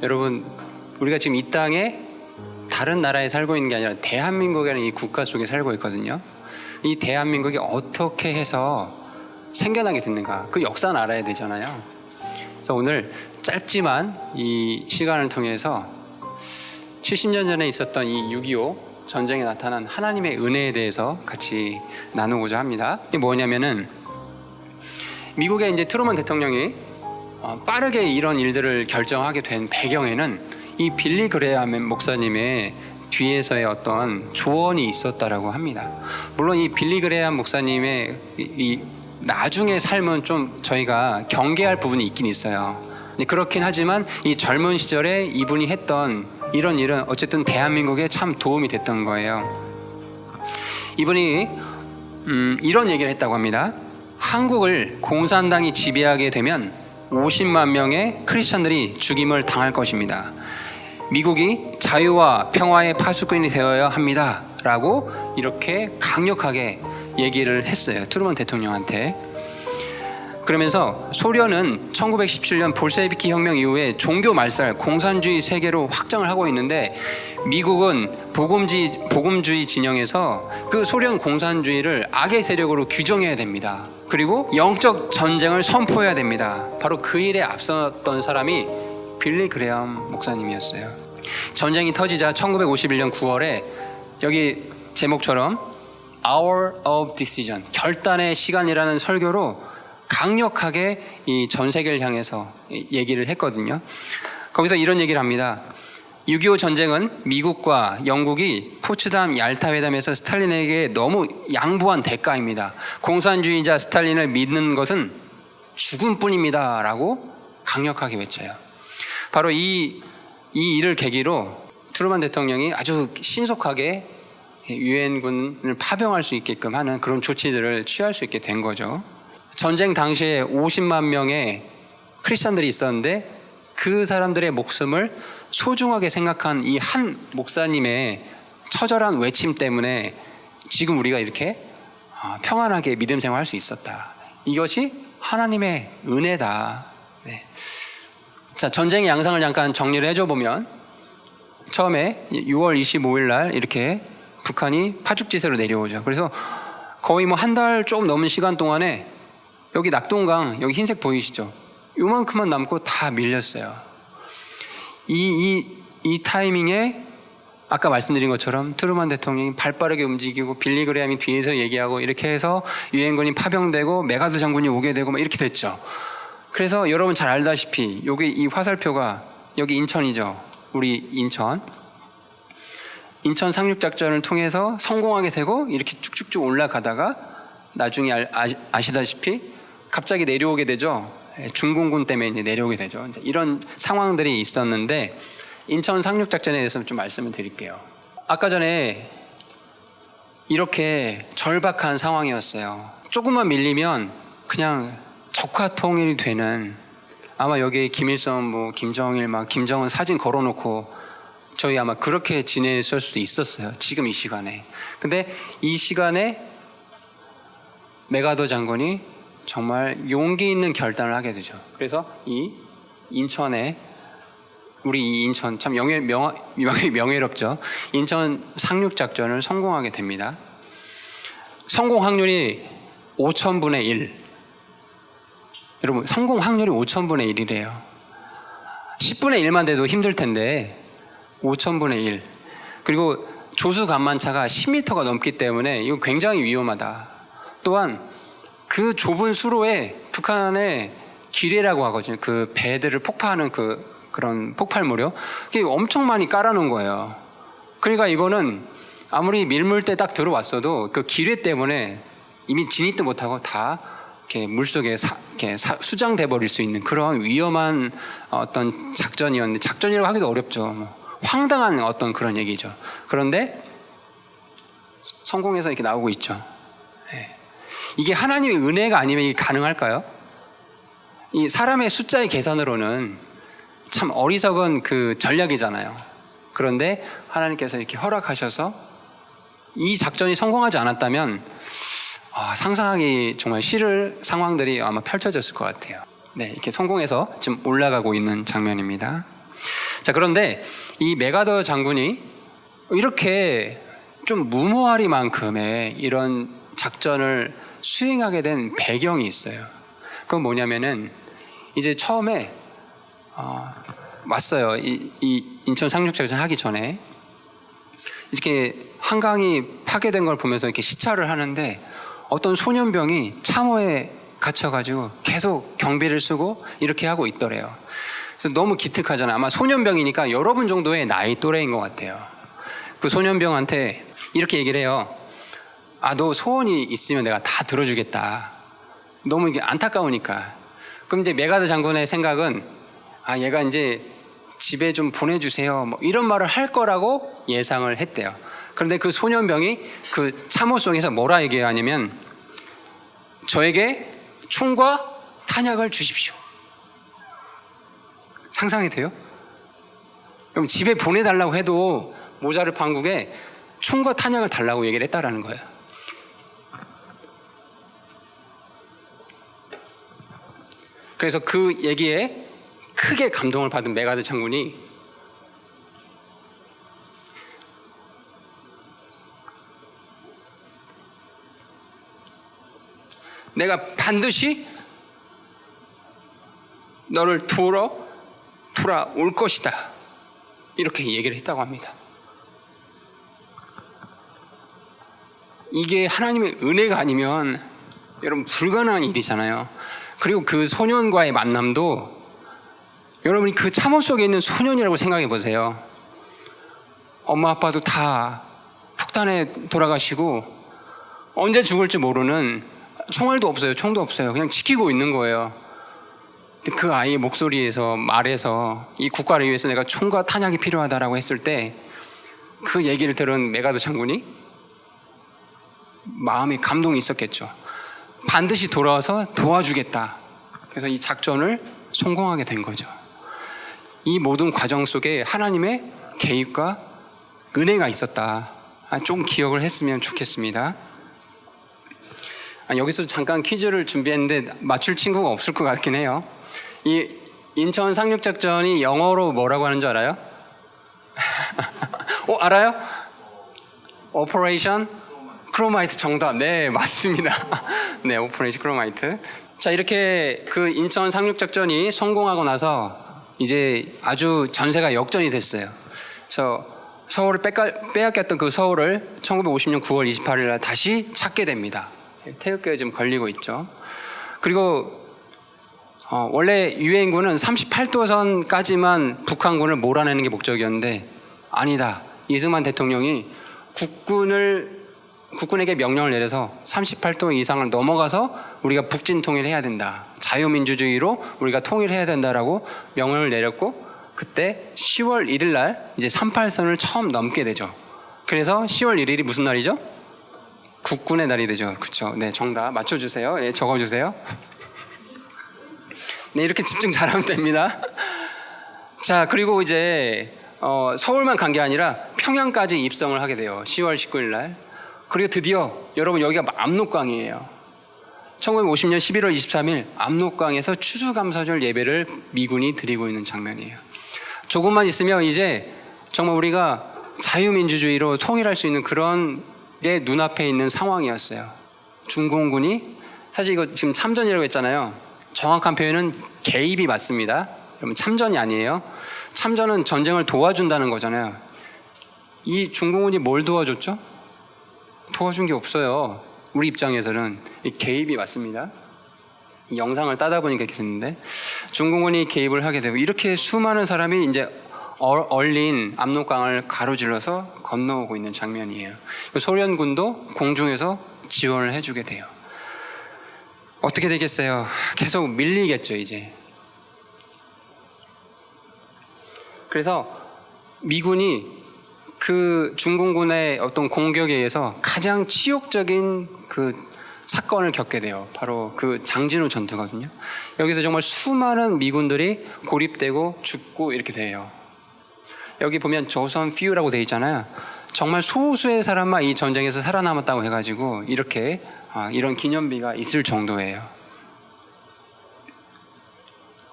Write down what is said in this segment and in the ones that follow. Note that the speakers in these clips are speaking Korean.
여러분, 우리가 지금 이 땅에 다른 나라에 살고 있는 게 아니라 대한민국이라는 이 국가 속에 살고 있거든요. 이 대한민국이 어떻게 해서 생겨나게 됐는가, 그 역사는 알아야 되잖아요. 그래서 오늘 짧지만 이 시간을 통해서 70년 전에 있었던 이 6.25 전쟁에 나타난 하나님의 은혜에 대해서 같이 나누고자 합니다. 이게 뭐냐면은, 미국의 이제 트루먼 대통령이 빠르게 이런 일들을 결정하게 된 배경에는 이 빌리 그레이엄 목사님의 뒤에서의 어떤 조언이 있었다라고 합니다. 물론 이 빌리 그레이엄 목사님의 이 나중의 삶은 좀 저희가 경계할 부분이 있긴 있어요. 그렇긴 하지만 이 젊은 시절에 이분이 했던 이런 일은 어쨌든 대한민국에 참 도움이 됐던 거예요. 이분이 이런 얘기를 했다고 합니다. 한국을 공산당이 지배하게 되면 50만 명의 크리스천들이 죽임을 당할 것입니다. 미국이 자유와 평화의 파수꾼이 되어야 합니다 라고 이렇게 강력하게 얘기를 했어요, 트루먼 대통령한테. 그러면서 소련은 1917년 볼셰비키 혁명 이후에 종교 말살, 공산주의 세계로 확장을 하고 있는데, 미국은 복음주의 진영에서 그 소련 공산주의를 악의 세력으로 규정해야 됩니다. 그리고 영적 전쟁을 선포해야 됩니다. 바로 그 일에 앞섰던 사람이 빌리 그레이엄 목사님이었어요. 전쟁이 터지자 1951년 9월에 여기 제목처럼 Hour of Decision, 결단의 시간이라는 설교로 강력하게 이 전 세계를 향해서 얘기를 했거든요. 거기서 이런 얘기를 합니다. 6.25 전쟁은 미국과 영국이 포츠담 얄타 회담에서 스탈린에게 너무 양보한 대가입니다. 공산주의자 스탈린을 믿는 것은 죽음뿐입니다 라고 강력하게 외쳐요. 바로 이 일을 계기로 트루먼 대통령이 아주 신속하게 유엔군을 파병할 수 있게끔 하는 그런 조치들을 취할 수 있게 된 거죠. 전쟁 당시에 50만 명의 크리스천들이 있었는데, 그 사람들의 목숨을 소중하게 생각한 이 한 목사님의 처절한 외침 때문에 지금 우리가 이렇게 평안하게 믿음 생활할 수 있었다. 이것이 하나님의 은혜다. 네. 자, 전쟁의 양상을 잠깐 정리를 해줘 보면, 처음에 6월 25일 날 이렇게 북한이 파죽지세로 내려오죠. 그래서 거의 뭐 한 달 조금 넘은 시간 동안에 여기 낙동강, 여기 흰색 보이시죠? 요만큼만 남고 다 밀렸어요. 이 타이밍에 아까 말씀드린 것처럼 트루먼 대통령이 발빠르게 움직이고 빌리 그레이엄이 뒤에서 얘기하고 이렇게 해서 유엔군이 파병되고 메가드 장군이 오게 되고 막 이렇게 됐죠. 그래서 여러분 잘 알다시피 여기 이 화살표가 여기 인천이죠. 우리 인천 상륙작전을 통해서 성공하게 되고 이렇게 쭉쭉쭉 올라가다가 나중에 아시다시피 갑자기 내려오게 되죠. 중공군 때문에 이제 내려오게 되죠. 이런 상황들이 있었는데, 인천 상륙작전에 대해서 좀 말씀을 드릴게요. 아까 전에 이렇게 절박한 상황이었어요. 조금만 밀리면 그냥 적화 통일이 되는, 아마 여기에 김일성, 김정일, 김정은 사진 걸어놓고 저희 아마 그렇게 지냈을 수도 있었어요. 지금 이 시간에. 근데 이 시간에 메가더 장군이 정말 용기 있는 결단을 하게 되죠. 그래서 이 인천에, 우리 이 인천 참 명예롭죠. 인천 상륙작전을 성공하게 됩니다. 성공 확률이 5000분의 1. 여러분, 성공 확률이 5000분의 1이래요. 10분의 1만 돼도 힘들 텐데 5000분의 1. 그리고 조수간만차가 10m가 넘기 때문에 이거 굉장히 위험하다. 또한 그 좁은 수로에 북한의 기뢰라고 하거든요. 그 배들을 폭파하는 그런 폭발물이요. 그게 엄청 많이 깔아놓은 거예요. 그러니까 이거는 아무리 밀물대 딱 들어왔어도 그 기뢰 때문에 이미 진입도 못하고 다 이렇게 물속에 수장돼 버릴 수 있는 그런 위험한 어떤 작전이었는데, 작전이라고 하기도 어렵죠. 황당한 어떤 그런 얘기죠. 그런데 성공해서 이렇게 나오고 있죠. 이게 하나님의 은혜가 아니면 이게 가능할까요? 이 사람의 숫자의 계산으로는 참 어리석은 그 전략이잖아요. 그런데 하나님께서 이렇게 허락하셔서 이 작전이 성공하지 않았다면 상상하기 정말 싫을 상황들이 아마 펼쳐졌을 것 같아요. 네, 이렇게 성공해서 지금 올라가고 있는 장면입니다. 자, 그런데 이 메가더 장군이 이렇게 좀 무모하리만큼의 이런 작전을 수행하게 된 배경이 있어요. 그건 뭐냐면은 이제 처음에 왔어요. 이 인천 상륙작전 하기 전에 이렇게 한강이 파괴된 걸 보면서 이렇게 시찰을 하는데 어떤 소년병이 참호에 갇혀가지고 계속 경비를 쓰고 이렇게 하고 있더래요. 그래서 너무 기특하잖아요. 아마 소년병이니까 여러분 정도의 나이 또래인 것 같아요. 그 소년병한테 이렇게 얘기를 해요. 너 소원이 있으면 내가 다 들어주겠다. 너무 이게 안타까우니까. 그럼 이제 메가더 장군의 생각은 얘가 이제 집에 좀 보내주세요. 뭐 이런 말을 할 거라고 예상을 했대요. 그런데 그 소년병이 그 참호성에서 뭐라 얘기하냐면 저에게 총과 탄약을 주십시오. 상상이 돼요? 그럼 집에 보내달라고 해도 모자르 판국에 총과 탄약을 달라고 얘기를 했다라는 거예요. 그래서 그 얘기에 크게 감동을 받은 메가더 장군이 내가 반드시 너를 돌아올 것이다. 이렇게 얘기를 했다고 합니다. 이게 하나님의 은혜가 아니면 여러분 불가능한 일이잖아요. 그리고 그 소년과의 만남도 여러분이 그 참호 속에 있는 소년이라고 생각해 보세요. 엄마 아빠도 다 폭탄에 돌아가시고 언제 죽을지 모르는 총알도 없어요. 총도 없어요. 그냥 지키고 있는 거예요. 그 아이의 목소리에서 말해서 이 국가를 위해서 내가 총과 탄약이 필요하다라고 했을 때 그 얘기를 들은 메가더 장군이 마음에 감동이 있었겠죠. 반드시 돌아와서 도와주겠다. 그래서 이 작전을 성공하게 된 거죠. 이 모든 과정 속에 하나님의 개입과 은혜가 있었다. 좀 기억을 했으면 좋겠습니다. 여기서 잠깐 퀴즈를 준비했는데 맞출 친구가 없을 것 같긴 해요. 이 인천 상륙작전이 영어로 뭐라고 하는 줄 알아요? 알아요? 오퍼레이션 크로마이트 정답. 네, 맞습니다. 네, 오퍼레이션 크로마이트. 자, 이렇게 그 인천 상륙작전이 성공하고 나서 이제 아주 전세가 역전이 됐어요. 그래서 서울을 빼앗겼던 그 서울을 1950년 9월 28일 날 다시 찾게 됩니다. 태극기에 좀 걸리고 있죠. 그리고 원래 유엔군은 38도선까지만 북한군을 몰아내는 게 목적이었는데 아니다. 이승만 대통령이 국군에게 명령을 내려서 38도 이상을 넘어가서 우리가 북진 통일해야 된다. 자유민주주의로 우리가 통일해야 된다라고 명령을 내렸고 그때 10월 1일 날 이제 38선을 처음 넘게 되죠. 그래서 10월 1일이 무슨 날이죠? 국군의 날이 되죠. 그렇죠? 네, 정답 맞춰주세요. 네, 적어주세요. 네, 이렇게 집중 잘하면 됩니다. 자, 그리고 이제 서울만 간 게 아니라 평양까지 입성을 하게 돼요. 10월 19일 날. 그리고 드디어 여러분 여기가 압록강이에요. 1950년 11월 23일 압록강에서 추수감사절 예배를 미군이 드리고 있는 장면이에요. 조금만 있으면 이제 정말 우리가 자유민주주의로 통일할 수 있는 그런 게 눈앞에 있는 상황이었어요. 중공군이 사실 이거 지금 참전이라고 했잖아요. 정확한 표현은 개입이 맞습니다. 여러분 참전이 아니에요. 참전은 전쟁을 도와준다는 거잖아요. 이 중공군이 뭘 도와줬죠? 도와준 게 없어요. 우리 입장에서는 이 개입이 맞습니다. 이 영상을 따다 보니까 이렇게 됐는데 중공군이 개입을 하게 되고 이렇게 수많은 사람이 이제 얼린 압록강을 가로질러서 건너오고 있는 장면이에요. 소련군도 공중에서 지원을 해주게 돼요. 어떻게 되겠어요? 계속 밀리겠죠 이제. 그래서 미군이 그 중공군의 어떤 공격에 의해서 가장 치욕적인 그 사건을 겪게 돼요. 바로 그 장진호 전투거든요. 여기서 정말 수많은 미군들이 고립되고 죽고 이렇게 돼요. 여기 보면 조선 퓨라고 되어 있잖아요. 정말 소수의 사람만 이 전쟁에서 살아남았다고 해가지고 이렇게 이런 기념비가 있을 정도예요.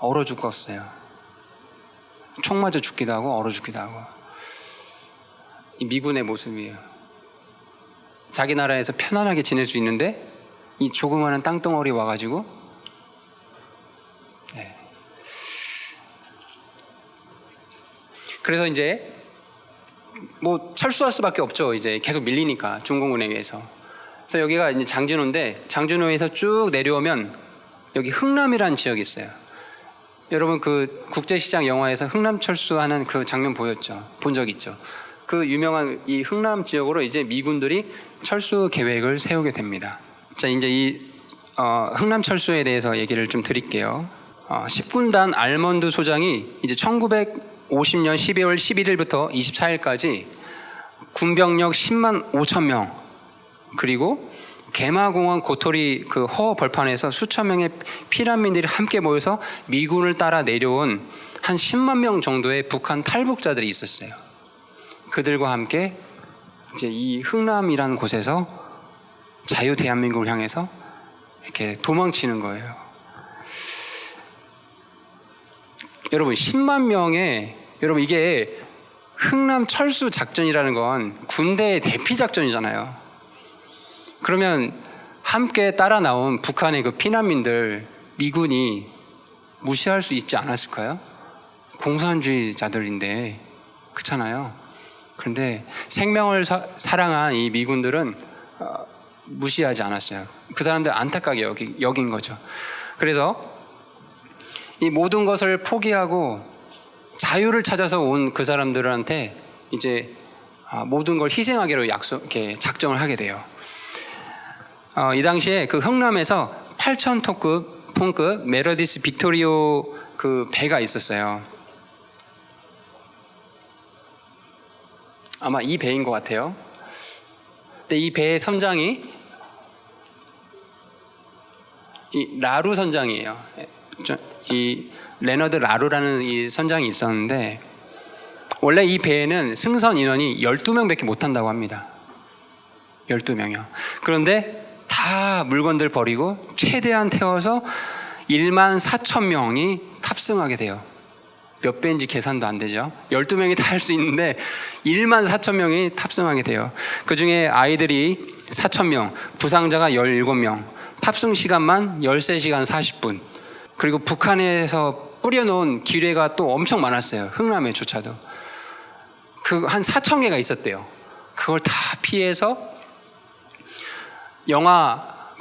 얼어 죽었어요. 총 맞아 죽기도 하고 얼어 죽기도 하고. 이 미군의 모습이에요. 자기 나라에서 편안하게 지낼 수 있는데 이 조그마한 땅덩어리 와가지고 그래서 이제 뭐 철수할 수밖에 없죠. 이제 계속 밀리니까 중공군에 의해서. 그래서 여기가 이제 장진호인데 장진호에서 쭉 내려오면 여기 흥남이라는 지역이 있어요. 여러분 그 국제시장 영화에서 흥남 철수하는 그 장면 보였죠? 본 적 있죠? 그 유명한 이 흥남 지역으로 이제 미군들이 철수 계획을 세우게 됩니다. 자, 이제 이 흥남 철수에 대해서 얘기를 좀 드릴게요. 10군단 알몬드 소장이 이제 1950년 12월 11일부터 24일까지 군병력 10만 5천 명, 그리고 개마공원 고토리 그 허 벌판에서 수천 명의 피난민들이 함께 모여서 미군을 따라 내려온 한 10만 명 정도의 북한 탈북자들이 있었어요. 그들과 함께 이제 이 흥남이라는 곳에서 자유 대한민국을 향해서 이렇게 도망치는 거예요. 여러분 10만 명의 여러분 이게 흥남 철수 작전이라는 건 군대의 대피 작전이잖아요. 그러면 함께 따라 나온 북한의 그 피난민들 미군이 무시할 수 있지 않았을까요? 공산주의자들인데 그렇잖아요. 그런데 생명을 사랑한 이 미군들은 무시하지 않았어요. 그 사람들 안타깝게 여긴 거죠. 그래서 이 모든 것을 포기하고 자유를 찾아서 온 그 사람들한테 이제 모든 걸 희생하기로 이렇게 작정을 하게 돼요. 이 당시에 그 흥남에서 8,000톤급 메르디스 빅토리오 그 배가 있었어요. 아마 이 배인 것 같아요. 근데 이 배의 선장이 이 라루 선장이에요. 이 레너드 라루라는 이 선장이 있었는데 원래 이 배에는 승선 인원이 12명밖에 못 탄다고 합니다. 12명이요. 그런데 다 물건들 버리고 최대한 태워서 1만 4천 명이 탑승하게 돼요. 몇 배인지 계산도 안 되죠. 12명이 다 할 수 있는데 1만 4천 명이 탑승하게 돼요. 그 중에 아이들이 4천 명, 부상자가 17명, 탑승 시간만 13시간 40분. 그리고 북한에서 뿌려놓은 기뢰가 또 엄청 많았어요. 흥남에조차도. 그 한 4천 개가 있었대요. 그걸 다 피해서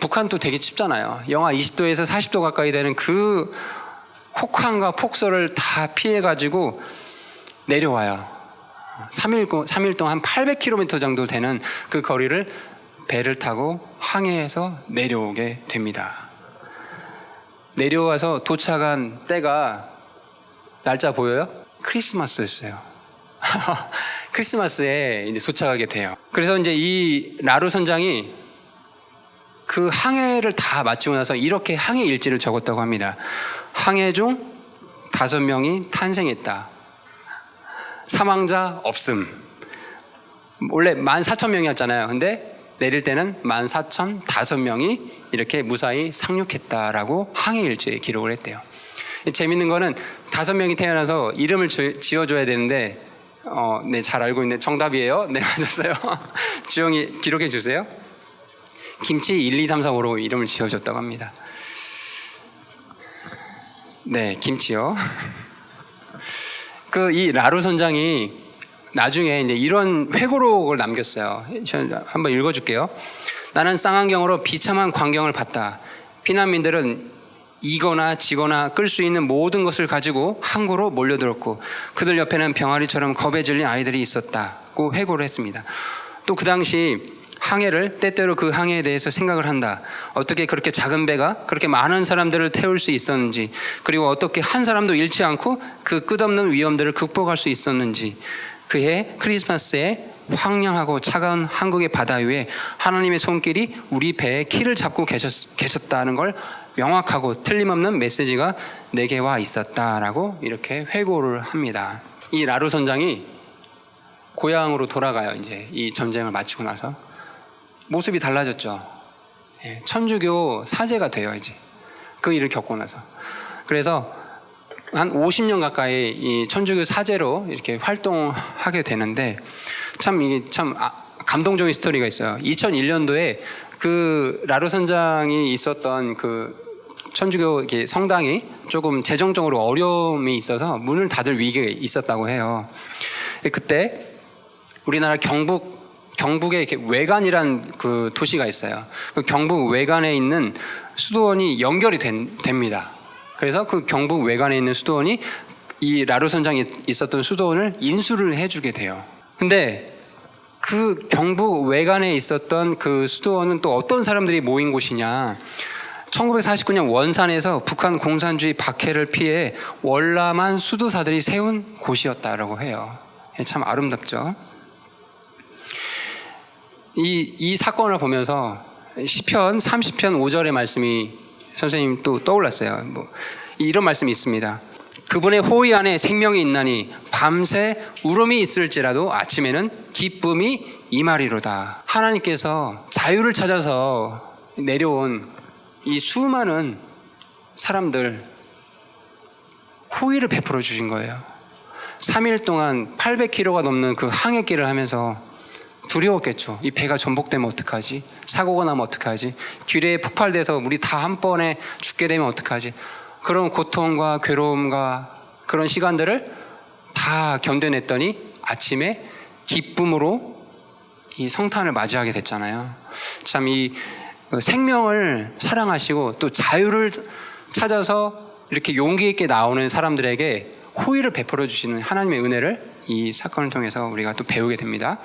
북한도 되게 춥잖아요. 영하 20도에서 40도 가까이 되는 그 혹한과 폭설을 다 피해가지고 내려와요. 3일 동안 한 800km 정도 되는 그 거리를 배를 타고 항해해서 내려오게 됩니다. 내려와서 도착한 때가 날짜 보여요? 크리스마스였어요. 크리스마스에 이제 도착하게 돼요. 그래서 이제 이 라루 선장이 그 항해를 다 마치고 나서 이렇게 항해 일지를 적었다고 합니다. 항해 중 5명이 탄생했다. 사망자 없음. 원래 14,000명이었잖아요. 근데 내릴 때는 14,005명이 이렇게 무사히 상륙했다라고 항해 일지에 기록을 했대요. 재밌는 거는 5명이 태어나서 이름을 지어줘야 되는데 네, 잘 알고 있는데 정답이에요. 네, 맞았어요. 주영이 기록해 주세요. 김치 1, 2, 3, 4, 5로 이름을 지어줬다고 합니다. 네, 김치요. 이 라루 선장이 나중에 이제 이런 회고록을 남겼어요. 한번 읽어줄게요. 나는 쌍안경으로 비참한 광경을 봤다. 피난민들은 이거나 지거나 끌 수 있는 모든 것을 가지고 항구로 몰려들었고 그들 옆에는 병아리처럼 겁에 질린 아이들이 있었다고 회고를 했습니다. 또 그 당시 항해를 때때로 그 항해에 대해서 생각을 한다. 어떻게 그렇게 작은 배가 그렇게 많은 사람들을 태울 수 있었는지, 그리고 어떻게 한 사람도 잃지 않고 그 끝없는 위험들을 극복할 수 있었는지. 그해 크리스마스에 황량하고 차가운 한국의 바다 위에 하나님의 손길이 우리 배의 키를 잡고 계셨다는 걸 명확하고 틀림없는 메시지가 내게 와 있었다라고 이렇게 회고를 합니다. 이 라루 선장이 고향으로 돌아가요. 이제 이 전쟁을 마치고 나서 모습이 달라졌죠. 천주교 사제가 돼요. 이제 그 일을 겪고 나서. 그래서 한 50년 가까이 이 천주교 사제로 이렇게 활동하게 되는데 참 이게 참 감동적인 스토리가 있어요. 2001년도에 그 라루 선장이 있었던 그 천주교 성당이 조금 재정적으로 어려움이 있어서 문을 닫을 위기가 있었다고 해요. 그때 우리나라 경북에 이렇게 외관이란 그 도시가 있어요. 그 경북 외관에 있는 수도원이 연결이 됩니다. 그래서 그 경북 외관에 있는 수도원이 이 라루 선장이 있었던 수도원을 인수를 해주게 돼요. 근데 그 경북 외관에 있었던 그 수도원은 또 어떤 사람들이 모인 곳이냐? 1949년 원산에서 북한 공산주의 박해를 피해 월남한 수도사들이 세운 곳이었다라고 해요. 참 아름답죠. 이 사건을 보면서 시편 30편 5절의 말씀이 선생님 또 떠올랐어요. 이런 말씀이 있습니다. 그분의 호의 안에 생명이 있나니 밤새 울음이 있을지라도 아침에는 기쁨이 임하리로다. 하나님께서 자유를 찾아서 내려온 이 수많은 사람들 호의를 베풀어 주신 거예요. 3일 동안 800km가 넘는 그 항해길을 하면서 두려웠겠죠. 이 배가 전복되면 어떡하지? 사고가 나면 어떡하지? 길에 폭발돼서 우리 다 한 번에 죽게 되면 어떡하지? 그런 고통과 괴로움과 그런 시간들을 다 견뎌냈더니 아침에 기쁨으로 이 성탄을 맞이하게 됐잖아요. 참 이 생명을 사랑하시고 또 자유를 찾아서 이렇게 용기 있게 나오는 사람들에게 호의를 베풀어 주시는 하나님의 은혜를 이 사건을 통해서 우리가 또 배우게 됩니다.